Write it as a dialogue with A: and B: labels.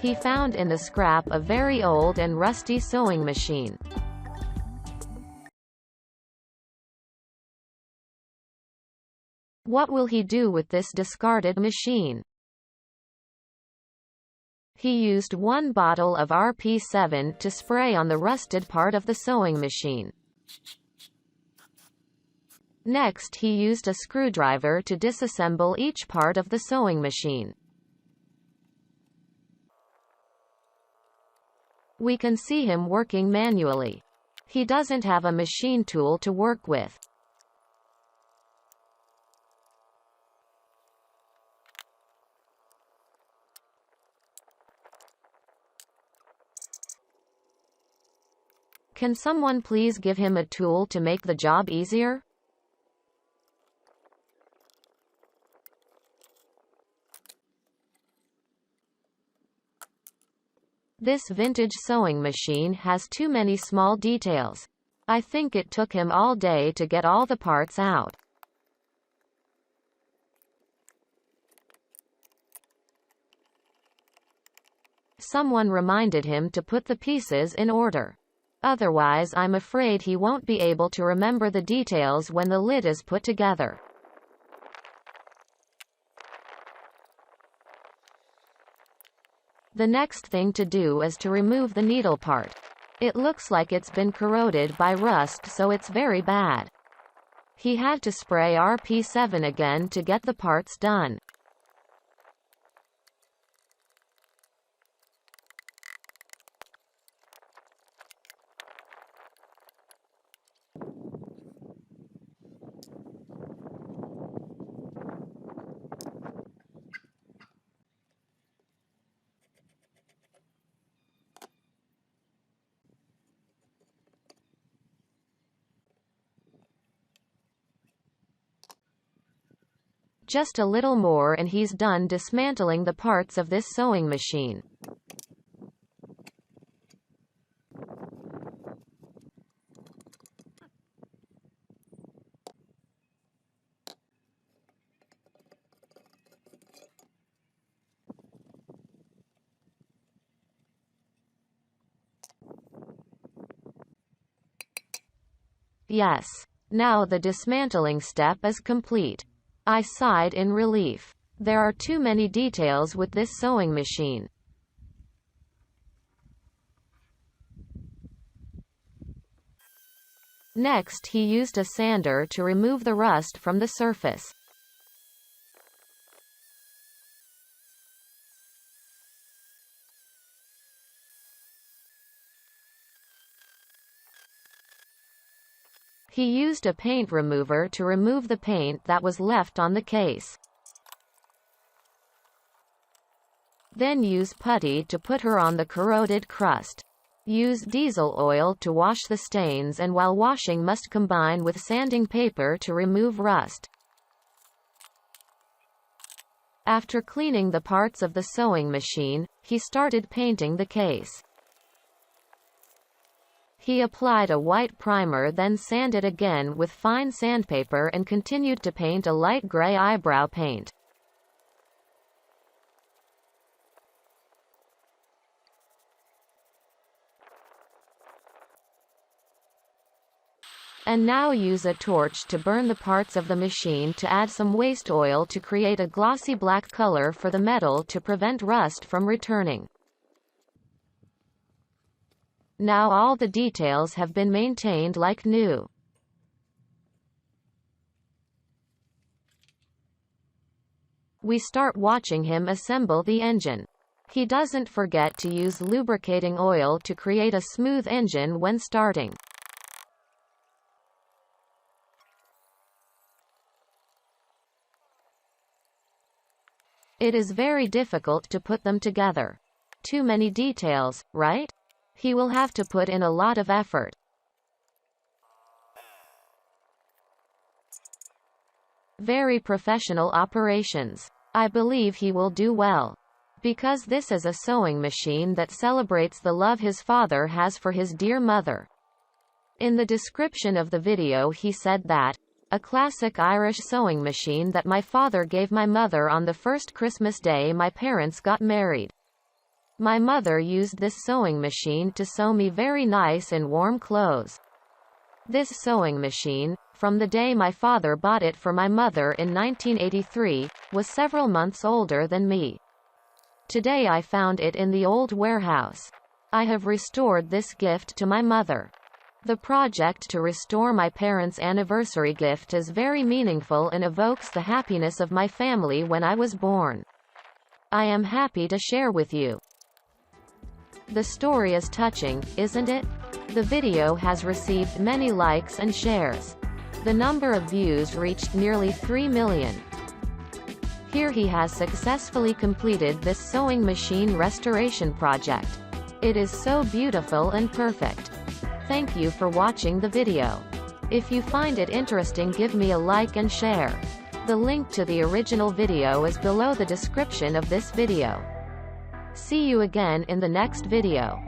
A: He found in the scrap a very old and rusty sewing machine. What will he do with this discarded machine? He used 1 bottle of RP7 to spray on the rusted part of the sewing machine. Next he used a screwdriver to disassemble each part of the sewing machine. We can see him working manually. He doesn't have a machine tool to work with. Can someone please give him a tool to make the job easier? This vintage sewing machine has too many small details. I think it took him all day to get all the parts out. Someone reminded him to put the pieces in order. Otherwise, I'm afraid he won't be able to remember the details when the lid is put together. The next thing to do is to remove the needle part. It looks like it's been corroded by rust, so it's very bad. He had to spray RP7 again to get the parts done. Just a little more and he's done dismantling the parts of this sewing machine. Yes. Now the dismantling step is complete. I sighed in relief. There are too many details with this sewing machine. Next he used a sander to remove the rust from the surface. He used a paint remover to remove the paint that was left on the case. Then use putty to put her on the corroded crust. Use diesel oil to wash the stains, and while washing must combine with sanding paper to remove rust. After cleaning the parts of the sewing machine, he started painting the case. He applied a white primer, then sanded again with fine sandpaper and continued to paint a light gray eyebrow paint. And now use a torch to burn the parts of the machine to add some waste oil to create a glossy black color for the metal to prevent rust from returning. Now all the details have been maintained like new. We start watching him assemble the engine. He doesn't forget to use lubricating oil to create a smooth engine when starting. It is very difficult to put them together. Too many details, right? He will have to put in a lot of effort. Very professional operations. I believe he will do well. Because this is a sewing machine that celebrates the love his father has for his dear mother. In the description of the video he said that, "A classic Irish sewing machine that my father gave my mother on the first Christmas day my parents got married. My mother used this sewing machine to sew me very nice and warm clothes. This sewing machine, from the day my father bought it for my mother in 1983, was several months older than me. Today I found it in the old warehouse. I have restored this gift to my mother. The project to restore my parents' anniversary gift is very meaningful and evokes the happiness of my family when I was born. I am happy to share with you. The story is touching, isn't it? The video has received many likes and shares. The number of views reached nearly 3 million. Here he has successfully completed this sewing machine restoration project. It is so beautiful and perfect. Thank you for watching the video. If you find it interesting, give me a like and share. The link to the original video is below the description of this video. See you again in the next video.